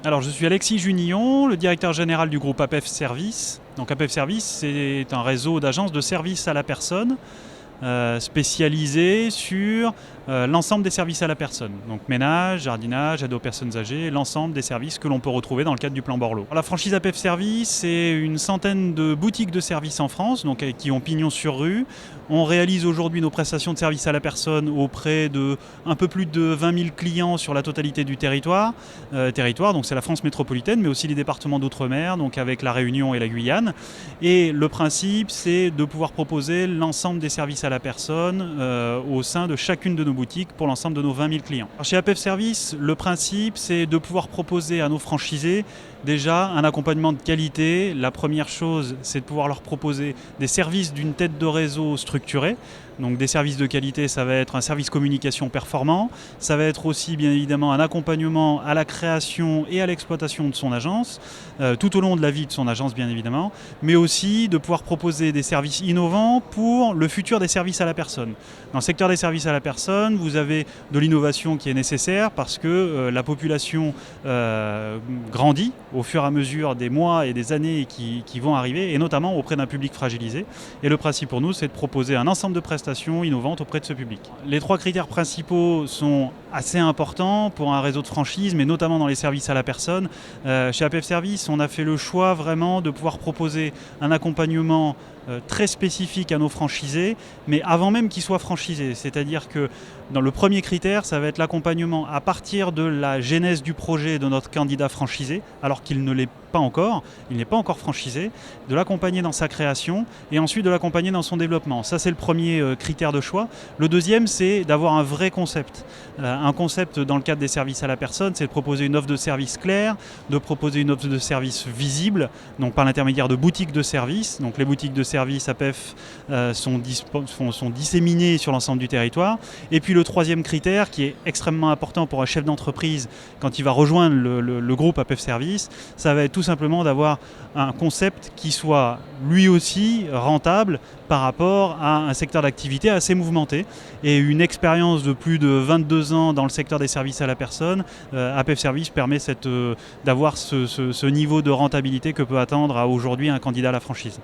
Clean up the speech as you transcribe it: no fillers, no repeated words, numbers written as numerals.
Alors, je suis Alexis Junillon, le directeur général du groupe APEF Service. Donc APEF Service, c'est un réseau d'agences de services à la personne spécialisé sur l'ensemble des services à la personne. Donc ménage, jardinage, aide aux personnes âgées, l'ensemble des services que l'on peut retrouver dans le cadre du plan Borloo. La franchise APEF Service, c'est une centaine de boutiques de services en France, donc qui ont pignon sur rue. On réalise aujourd'hui nos prestations de services à la personne auprès de un peu plus de 20 000 clients sur la totalité du territoire. Donc c'est la France métropolitaine, mais aussi les départements d'outre-mer, donc avec la Réunion et la Guyane. Et le principe, c'est de pouvoir proposer l'ensemble des services à la personne au sein de chacune de nos boutiques pour l'ensemble de nos 20 000 clients. Alors chez APEF Service, le principe, c'est de pouvoir proposer à nos franchisés déjà un accompagnement de qualité. La première chose, c'est de pouvoir leur proposer des services d'une tête de réseau structurée. Donc des services de qualité, ça va être un service communication performant, ça va être aussi bien évidemment un accompagnement à la création et à l'exploitation de son agence, tout au long de la vie de son agence bien évidemment, mais aussi de pouvoir proposer des services innovants pour le futur des services à la personne. Dans le secteur des services à la personne, vous avez de l'innovation qui est nécessaire parce que la population grandit au fur et à mesure des mois et des années qui vont arriver, et notamment auprès d'un public fragilisé. Et le principe pour nous, c'est de proposer un ensemble de prestations innovantes auprès de ce public. Les trois critères principaux sont assez importants pour un réseau de franchise, mais notamment dans les services à la personne. Chez APEF Service, on a fait le choix vraiment de pouvoir proposer un accompagnement très spécifique à nos franchisés, mais avant même qu'ils soient franchisés. C'est-à-dire que dans le premier critère, ça va être l'accompagnement à partir de la genèse du projet de notre candidat franchisé, alors qu'il ne l'est pas encore, il n'est pas encore franchisé, de l'accompagner dans sa création et ensuite de l'accompagner dans son développement. Ça, c'est le premier critère de choix. Le deuxième, c'est d'avoir un vrai concept. Un concept dans le cadre des services à la personne, c'est de proposer une offre de service claire, de proposer une offre de service visible, donc par l'intermédiaire de boutiques de services. Donc les boutiques de services APEF sont disséminées sur l'ensemble du territoire. Et puis le troisième critère, qui est extrêmement important pour un chef d'entreprise quand il va rejoindre le groupe APEF Service, ça va être tout simplement d'avoir un concept qui soit lui aussi rentable par rapport à un secteur d'activité assez mouvementé. Et une expérience de plus de 22 ans dans le secteur des services à la personne, APEF Service permet d'avoir ce niveau de rentabilité que peut attendre aujourd'hui un candidat à la franchise.